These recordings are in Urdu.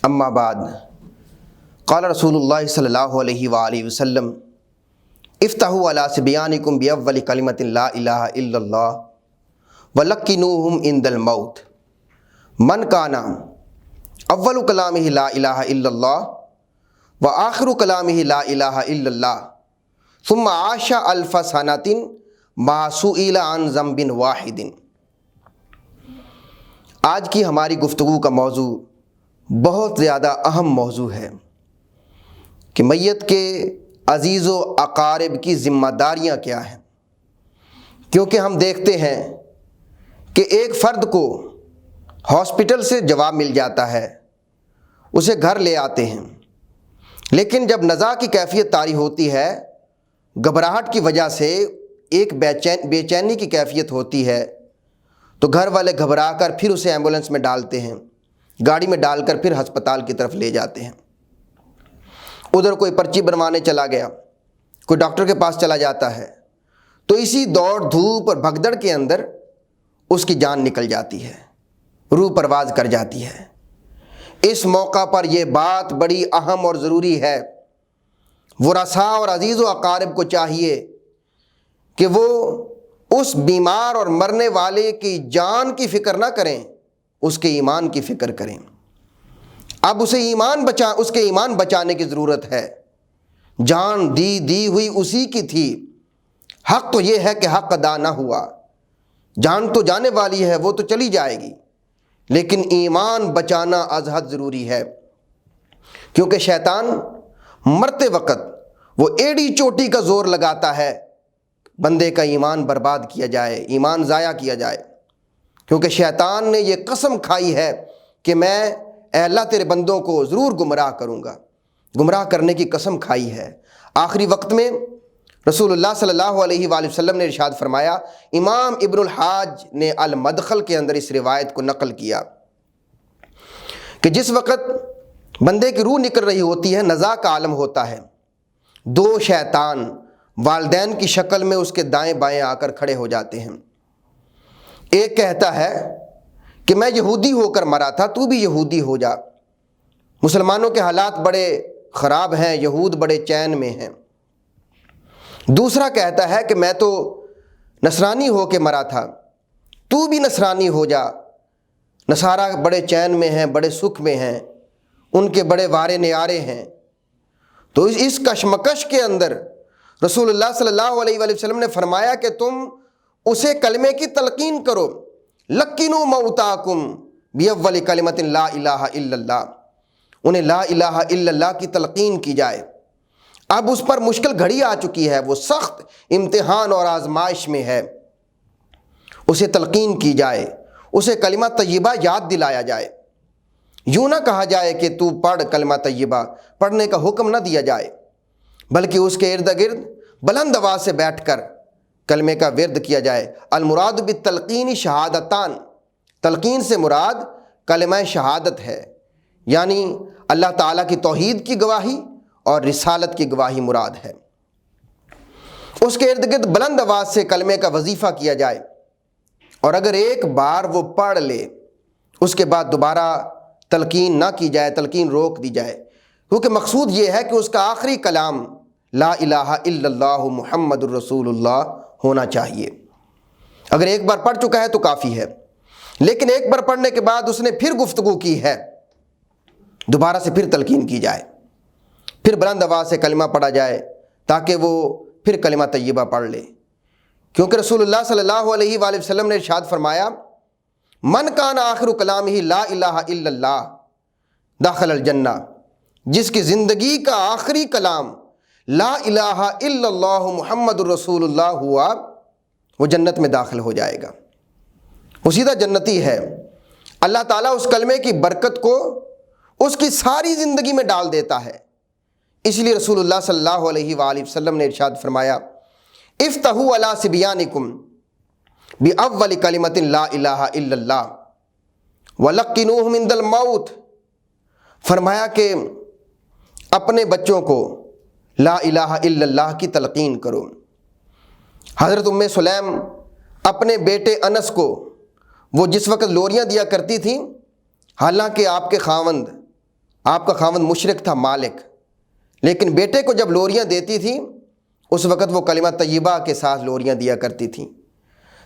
اما بعد قال رسول اللہ صلی اللہ علیہ وآلہ وسلم افتحوا علی صبیانکم باول کلمۃ لا الہ الا اللہ ولقنوہم عند الموت من کان اول کلامہ لا الہ الا اللہ وآخر کلامہ لا الہ الا اللہ ثم عاش الف سنۃ ما سئل عن ذنب واحد۔ آج کی ہماری گفتگو کا موضوع بہت زیادہ اہم موضوع ہے کہ میت کے عزیز و اقارب کی ذمہ داریاں کیا ہیں، کیونکہ ہم دیکھتے ہیں کہ ایک فرد کو ہاسپٹل سے جواب مل جاتا ہے، اسے گھر لے آتے ہیں، لیکن جب نزا کی کیفیت طاری ہوتی ہے، گھبراہٹ کی وجہ سے ایک بے چینی کی کیفیت ہوتی ہے، تو گھر والے گھبرا کر پھر اسے ایمبولینس میں ڈالتے ہیں، گاڑی میں ڈال کر پھر ہسپتال کی طرف لے جاتے ہیں۔ ادھر کوئی پرچی بنوانے چلا گیا، کوئی ڈاکٹر کے پاس چلا جاتا ہے، تو اسی دوڑ دھوپ اور بھگدڑ کے اندر اس کی جان نکل جاتی ہے، روح پرواز کر جاتی ہے۔ اس موقع پر یہ بات بڑی اہم اور ضروری ہے، ورثاء اور عزیز و اقارب کو چاہیے کہ وہ اس بیمار اور مرنے والے کی جان کی فکر نہ کریں، اس کے ایمان کی فکر کریں۔ اب اس کے ایمان بچانے کی ضرورت ہے۔ جان دی ہوئی اسی کی تھی، حق تو یہ ہے کہ حق ادا نہ ہوا۔ جان تو جانے والی ہے، وہ تو چلی جائے گی، لیکن ایمان بچانا از حد ضروری ہے، کیونکہ شیطان مرتے وقت وہ ایڑی چوٹی کا زور لگاتا ہے بندے کا ایمان برباد کیا جائے، ایمان ضائع کیا جائے، کیونکہ شیطان نے یہ قسم کھائی ہے کہ میں اے اللہ تیرے بندوں کو ضرور گمراہ کروں گا، گمراہ کرنے کی قسم کھائی ہے۔ آخری وقت میں رسول اللہ صلی اللہ علیہ وآلہ وسلم نے ارشاد فرمایا، امام ابن الحاج نے المدخل کے اندر اس روایت کو نقل کیا کہ جس وقت بندے کی روح نکل رہی ہوتی ہے، نزا کا عالم ہوتا ہے، دو شیطان والدین کی شکل میں اس کے دائیں بائیں آ کر کھڑے ہو جاتے ہیں۔ ایک کہتا ہے کہ میں یہودی ہو کر مرا تھا، تو بھی یہودی ہو جا، مسلمانوں کے حالات بڑے خراب ہیں، یہود بڑے چین میں ہیں۔ دوسرا کہتا ہے کہ میں تو نصرانی ہو کے مرا تھا، تو بھی نصرانی ہو جا، نصارہ بڑے چین میں ہیں، بڑے سکھ میں ہیں، ان کے بڑے وارے نیارے ہیں۔ تو اس کشمکش کے اندر رسول اللہ صلی اللہ علیہ وآلہ وسلم نے فرمایا کہ تم اسے کلمے کی تلقین کرو، لقنوا موتاکم باول کلمۃ لا الہ الا اللہ، انہیں لا الہ الا اللہ کی تلقین کی جائے۔ اب اس پر مشکل گھڑی آ چکی ہے، وہ سخت امتحان اور آزمائش میں ہے، اسے تلقین کی جائے، اسے کلمہ طیبہ یاد دلایا جائے۔ یوں نہ کہا جائے کہ تو پڑھ کلمہ طیبہ، پڑھنے کا حکم نہ دیا جائے، بلکہ اس کے ارد گرد بلند آواز سے بیٹھ کر کلمے کا ورد کیا جائے۔ المراد بالتلقین شہادتان، تلقین سے مراد کلمہ شہادت ہے، یعنی اللہ تعالیٰ کی توحید کی گواہی اور رسالت کی گواہی مراد ہے۔ اس کے ارد گرد بلند آواز سے کلمے کا وظیفہ کیا جائے، اور اگر ایک بار وہ پڑھ لے اس کے بعد دوبارہ تلقین نہ کی جائے، تلقین روک دی جائے، کیونکہ مقصود یہ ہے کہ اس کا آخری کلام لا الہ الا اللہ محمد الرسول اللہ ہونا چاہیے۔ اگر ایک بار پڑھ چکا ہے تو کافی ہے، لیکن ایک بار پڑھنے کے بعد اس نے پھر گفتگو کی ہے، دوبارہ سے پھر تلقین کی جائے، پھر بلند آواز سے کلمہ پڑھا جائے تاکہ وہ پھر کلمہ طیبہ پڑھ لے، کیونکہ رسول اللہ صلی اللہ علیہ وآلہ وسلم نے ارشاد فرمایا، من کان آخر کلامہ لا الہ الا اللہ دخل الجنہ، جس کی زندگی کا آخری کلام لا الہ الا اللہ محمد الرسول اللہ ہوا، وہ جنت میں داخل ہو جائے گا، وہ سیدھا جنتی ہے۔ اللہ تعالیٰ اس کلمے کی برکت کو اس کی ساری زندگی میں ڈال دیتا ہے۔ اس لیے رسول اللہ صلی اللہ علیہ وآلہ وسلم نے ارشاد فرمایا، افتحوا علی صبیانکم باول کلمۃ لا الہ الا اللہ ولقنوہم عند الموت، فرمایا کہ اپنے بچوں کو لا الہ الا اللہ کی تلقین کرو۔ حضرت ام سلیم اپنے بیٹے انس کو وہ جس وقت لوریاں دیا کرتی تھیں، حالانکہ آپ کے خاوند آپ کا خاوند مشرک تھا مالک، لیکن بیٹے کو جب لوریاں دیتی تھی اس وقت وہ کلمہ طیبہ کے ساتھ لوریاں دیا کرتی تھیں،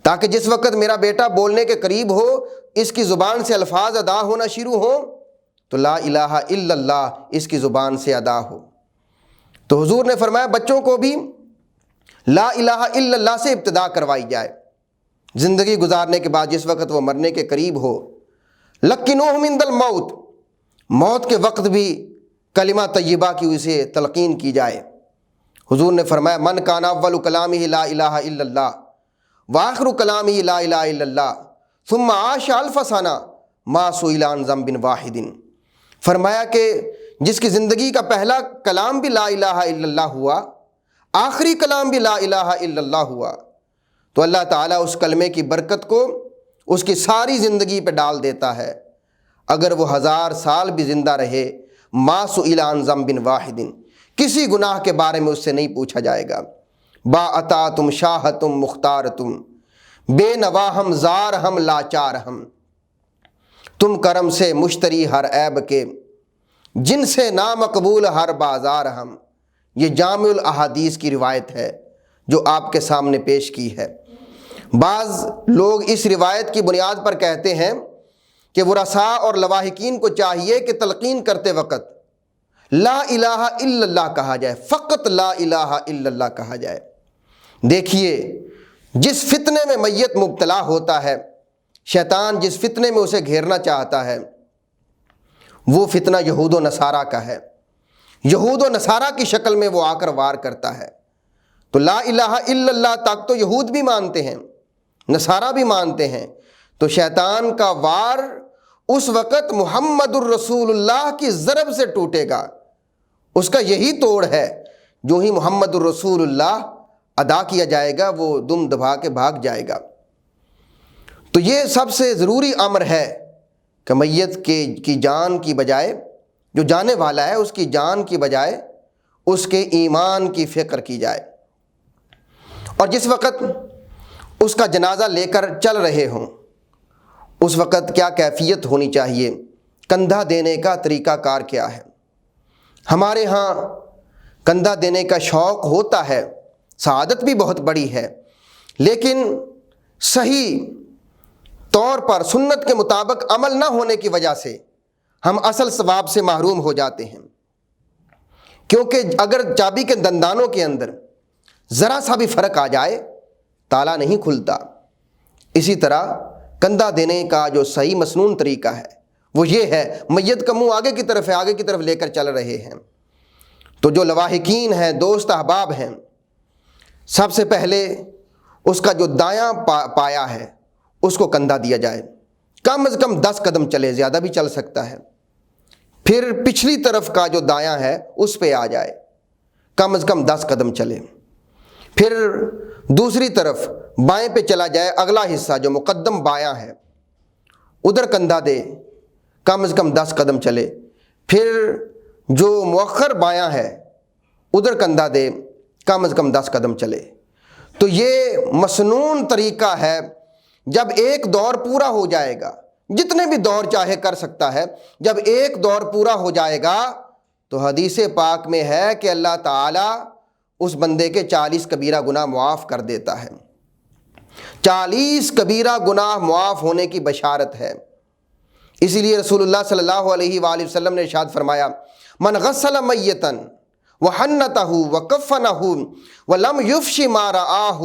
تاکہ جس وقت میرا بیٹا بولنے کے قریب ہو، اس کی زبان سے الفاظ ادا ہونا شروع ہوں تو لا الہ الا اللہ اس کی زبان سے ادا ہو۔ تو حضور نے فرمایا بچوں کو بھی لا الہ الا اللہ سے ابتدا کروائی جائے، زندگی گزارنے کے بعد جس وقت وہ مرنے کے قریب ہو۔ لقنوہم عند الموت، موت کے وقت بھی کلمہ طیبہ کی اسے تلقین کی جائے۔ حضور نے فرمایا من کان اول کلامہ لا الہ الا اللہ وآخر کلامہ لا الہ الا اللہ ثم عاش الف سنہ ما سئل عن ذنب واحد، فرمایا کہ جس کی زندگی کا پہلا کلام بھی لا الہ الا اللہ ہوا، آخری کلام بھی لا الہ الا اللہ ہوا، تو اللہ تعالیٰ اس کلمے کی برکت کو اس کی ساری زندگی پہ ڈال دیتا ہے۔ اگر وہ 1000 سال بھی زندہ رہے، ما سئل عن ذنب واحد، کسی گناہ کے بارے میں اس سے نہیں پوچھا جائے گا۔ با عطاتم شاہتم مختارتم، بے نوا ہم زار ہم لاچار ہم، تم کرم سے مشتری ہر عیب کے، جن سے نامقبول ہر بازار ہم۔ یہ جامع الاحادیث کی روایت ہے جو آپ کے سامنے پیش کی ہے۔ بعض لوگ اس روایت کی بنیاد پر کہتے ہیں کہ ورثاء اور لواحقین کو چاہیے کہ تلقین کرتے وقت لا الہ الا اللہ کہا جائے، فقط لا الہ الا اللہ کہا جائے۔ دیکھیے جس فتنے میں میت مبتلا ہوتا ہے، شیطان جس فتنے میں اسے گھیرنا چاہتا ہے، وہ فتنہ یہود و نصارہ کا ہے۔ یہود و نصارہ کی شکل میں وہ آ کر وار کرتا ہے۔ تو لا الہ الا اللہ تک تو یہود بھی مانتے ہیں، نصارہ بھی مانتے ہیں، تو شیطان کا وار اس وقت محمد الرسول اللہ کی ضرب سے ٹوٹے گا۔ اس کا یہی توڑ ہے، جو ہی محمد الرسول اللہ ادا کیا جائے گا وہ دم دبا کے بھاگ جائے گا۔ تو یہ سب سے ضروری امر ہے کہ میت کی جان کی بجائے، جو جانے والا ہے اس کی جان کی بجائے اس کے ایمان کی فکر کی جائے۔ اور جس وقت اس کا جنازہ لے کر چل رہے ہوں اس وقت کیا کیفیت ہونی چاہیے، کندھا دینے کا طریقہ کار کیا ہے۔ ہمارے ہاں کندھا دینے کا شوق ہوتا ہے، سعادت بھی بہت بڑی ہے، لیکن صحیح طور پر سنت کے مطابق عمل نہ ہونے کی وجہ سے ہم اصل ثواب سے محروم ہو جاتے ہیں۔ کیونکہ اگر چابی کے دندانوں کے اندر ذرا سا بھی فرق آ جائے تالا نہیں کھلتا۔ اسی طرح کندھا دینے کا جو صحیح مسنون طریقہ ہے وہ یہ ہے، میت کا منہ آگے کی طرف ہے، آگے کی طرف لے کر چل رہے ہیں، تو جو لواحقین ہیں، دوست احباب ہیں، سب سے پہلے اس کا جو دایاں پایا ہے اس کو کندھا دیا جائے، کم از کم 10 قدم چلے، زیادہ بھی چل سکتا ہے۔ پھر پچھلی طرف کا جو دایاں ہے اس پہ آ جائے، کم از کم 10 قدم چلے۔ پھر دوسری طرف بائیں پہ چلا جائے، اگلا حصہ جو مقدم بایاں ہے ادھر کندھا دے، کم از کم 10 قدم چلے۔ پھر جو مؤخر بایاں ہے ادھر کندھا دے، کم از کم 10 قدم چلے۔ تو یہ مسنون طریقہ ہے۔ جب ایک دور پورا ہو جائے گا، جتنے بھی دور چاہے کر سکتا ہے، جب ایک دور پورا ہو جائے گا تو حدیث پاک میں ہے کہ اللہ تعالیٰ اس بندے کے 40 کبیرہ گناہ معاف کر دیتا ہے۔ 40 کبیرہ گناہ معاف ہونے کی بشارت ہے۔ اسی لیے رسول اللہ صلی اللہ علیہ وآلہ وسلم نے ارشاد فرمایا من غسل میتا وحنتہ وکفنہ ولم یفش ما رآہ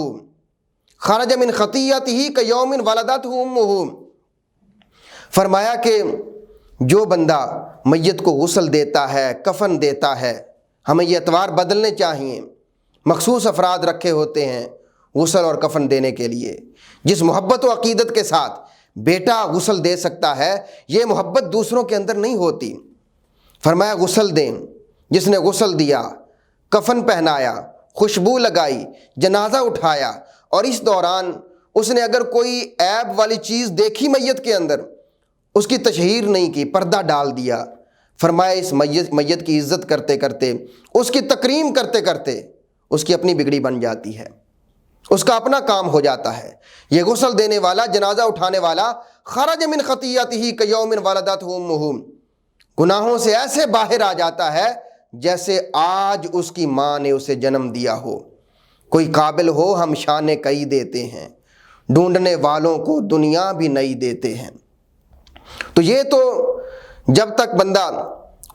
خرج من خطیئتہ کیوم ولدتہ امہ، فرمایا کہ جو بندہ میت کو غسل دیتا ہے، کفن دیتا ہے، ہمیں یہ اتوار بدلنے چاہیے، مخصوص افراد رکھے ہوتے ہیں غسل اور کفن دینے کے لیے۔ جس محبت و عقیدت کے ساتھ بیٹا غسل دے سکتا ہے، یہ محبت دوسروں کے اندر نہیں ہوتی۔ فرمایا غسل دیں، جس نے غسل دیا، کفن پہنایا، خوشبو لگائی، جنازہ اٹھایا، اور اس دوران اس نے اگر کوئی عیب والی چیز دیکھی میت کے اندر، اس کی تشہیر نہیں کی، پردہ ڈال دیا، فرمایا اس میت کی عزت کرتے کرتے، اس کی تکریم کرتے کرتے اس کی اپنی بگڑی بن جاتی ہے، اس کا اپنا کام ہو جاتا ہے۔ یہ غسل دینے والا، جنازہ اٹھانے والا، خرج من خطیئتہ کیوم ولدتہ امہ، گناہوں سے ایسے باہر آ جاتا ہے جیسے آج اس کی ماں نے اسے جنم دیا ہو۔ کوئی قابل ہو ہم شان کئی دیتے ہیں، ڈھونڈنے والوں کو دنیا بھی نہیں دیتے ہیں۔ تو یہ تو جب تک بندہ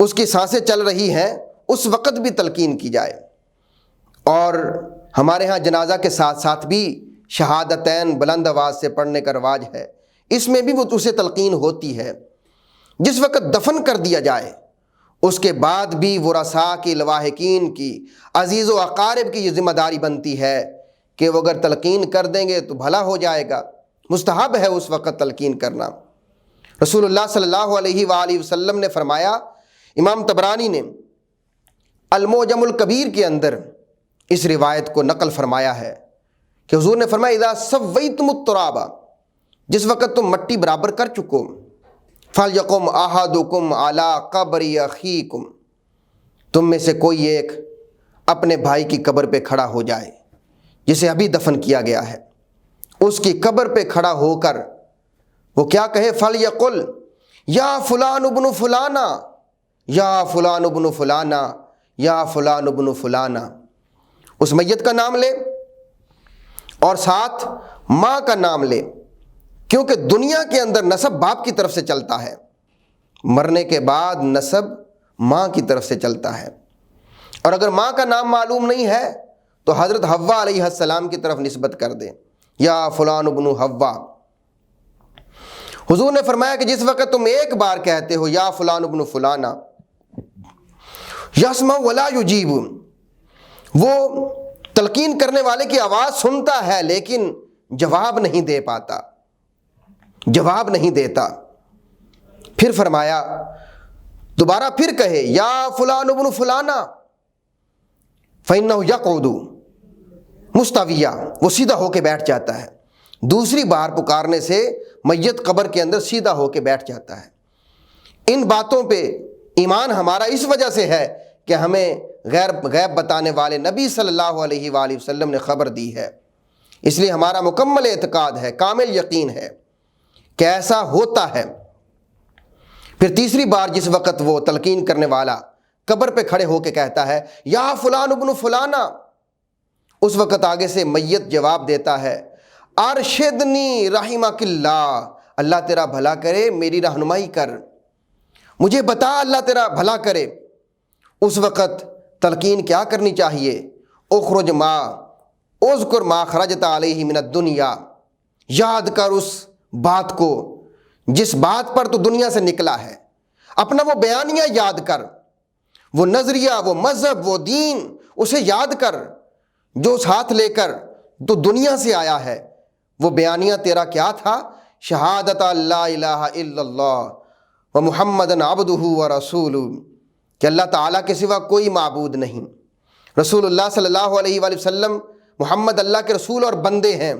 اس کی سانسیں چل رہی ہیں اس وقت بھی تلقین کی جائے۔ اور ہمارے ہاں جنازہ کے ساتھ ساتھ بھی شہادتین بلند آواز سے پڑھنے کا رواج ہے، اس میں بھی وہ اسے تلقین ہوتی ہے۔ جس وقت دفن کر دیا جائے اس کے بعد بھی ورثاء کی، لواحقین کی، عزیز و اقارب کی یہ ذمہ داری بنتی ہے کہ وہ اگر تلقین کر دیں گے تو بھلا ہو جائے گا، مستحب ہے اس وقت تلقین کرنا۔ رسول اللہ صلی اللہ علیہ وآلہ وسلم نے فرمایا، امام طبرانی نے المعجم الکبیر کے اندر اس روایت کو نقل فرمایا ہے کہ حضور نے فرمایا اذا سویتم التراب، جس وقت تم مٹی برابر کر چکو، فلیقم احدکم علی قبر اخیکم، تم میں سے کوئی ایک اپنے بھائی کی قبر پہ کھڑا ہو جائے جسے ابھی دفن کیا گیا ہے، اس کی قبر پہ کھڑا ہو کر وہ کیا کہے، فلیقل یا فلان ابن فلانا، یا فلان ابن فلانا، یا فلان ابن فلانا، اس میت کا نام لے اور ساتھ ماں کا نام لے، کیونکہ دنیا کے اندر نسب باپ کی طرف سے چلتا ہے، مرنے کے بعد نسب ماں کی طرف سے چلتا ہے۔ اور اگر ماں کا نام معلوم نہیں ہے تو حضرت حوا علیہ السلام کی طرف نسبت کر دیں، یا فلان ابن حوا۔ حضور نے فرمایا کہ جس وقت تم ایک بار کہتے ہو یا فلان ابن فلانا، یسمع ولا یجیب، وہ تلقین کرنے والے کی آواز سنتا ہے لیکن جواب نہیں دے پاتا، جواب نہیں دیتا۔ پھر فرمایا دوبارہ پھر کہے یا فلان ابن فلانا، فإنہ یقعد مستویا، وہ سیدھا ہو کے بیٹھ جاتا ہے۔ دوسری بار پکارنے سے میت قبر کے اندر سیدھا ہو کے بیٹھ جاتا ہے۔ ان باتوں پہ ایمان ہمارا اس وجہ سے ہے کہ ہمیں غیب بتانے والے نبی صلی اللہ علیہ وآلہ وسلم نے خبر دی ہے، اس لیے ہمارا مکمل اعتقاد ہے، کامل یقین ہے کہ ایسا ہوتا ہے۔ پھر تیسری بار جس وقت وہ تلقین کرنے والا قبر پہ کھڑے ہو کے کہتا ہے یا فلان ابن فلانا، اس وقت آگے سے میت جواب دیتا ہے ارشدنی رحمک اللہ، اللہ تیرا بھلا کرے، میری رہنمائی کر، مجھے بتا اللہ تیرا بھلا کرے۔ اس وقت تلقین کیا کرنی چاہیے، اخرج ما اذکر ما خرجت علیہ من الدنیا، یاد کر اس بات کو جس بات پر تو دنیا سے نکلا ہے، اپنا وہ بیانیہ یاد کر، وہ نظریہ، وہ مذہب، وہ دین، اسے یاد کر جو ساتھ لے کر تو دنیا سے آیا ہے۔ وہ بیانیہ تیرا کیا تھا، شہادت لا الہ الا اللہ و محمد عبدہ و رسولہ، کہ اللہ تعالیٰ کے سوا کوئی معبود نہیں، رسول اللہ صلی اللہ علیہ وآلہ وسلم محمد اللہ کے رسول اور بندے ہیں۔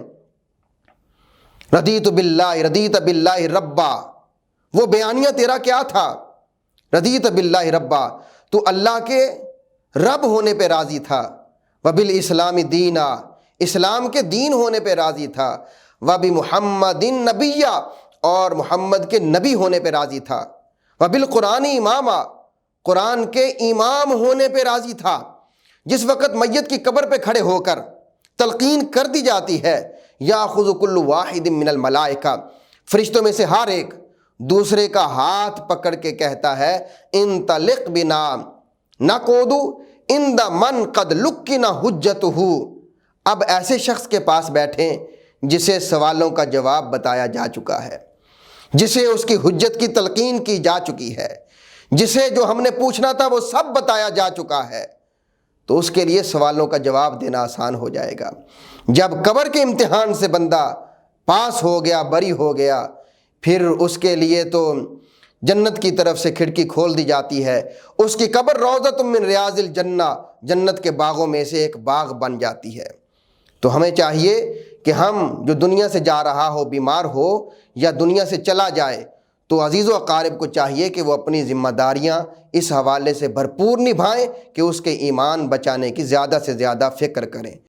رضیت باللہ ربا، وہ بیانیہ تیرا کیا تھا، رضیت باللہ ربا، تو اللہ کے رب ہونے پہ راضی تھا، وبالاسلام دینا، اسلام کے دین ہونے پہ راضی تھا، وبمحمد نبیہ، اور محمد کے نبی ہونے پہ راضی تھا، وبالقرآن اماما، قرآن کے امام ہونے پہ راضی تھا۔ جس وقت میت کی قبر پہ کھڑے ہو کر تلقین کر دی جاتی ہے، یاخذ کل واحد من الملائکہ، فرشتوں میں سے ہر ایک دوسرے کا ہاتھ پکڑ کے کہتا ہے انطلق بنا نقعد عند من قد لکن حجتہ، اب ایسے شخص کے پاس بیٹھیں جسے سوالوں کا جواب بتایا جا چکا ہے، جسے اس کی حجت کی تلقین کی جا چکی ہے، جسے جو ہم نے پوچھنا تھا وہ سب بتایا جا چکا ہے، تو اس کے لیے سوالوں کا جواب دینا آسان ہو جائے گا۔ جب قبر کے امتحان سے بندہ پاس ہو گیا، بری ہو گیا، پھر اس کے لیے تو جنت کی طرف سے کھڑکی کھول دی جاتی ہے، اس کی قبر روضۃ من ریاض الجنہ، جنت کے باغوں میں سے ایک باغ بن جاتی ہے۔ تو ہمیں چاہیے کہ ہم جو دنیا سے جا رہا ہو، بیمار ہو یا دنیا سے چلا جائے، تو عزیز و اقارب کو چاہیے کہ وہ اپنی ذمہ داریاں اس حوالے سے بھرپور نبھائیں کہ اس کے ایمان بچانے کی زیادہ سے زیادہ فکر کریں۔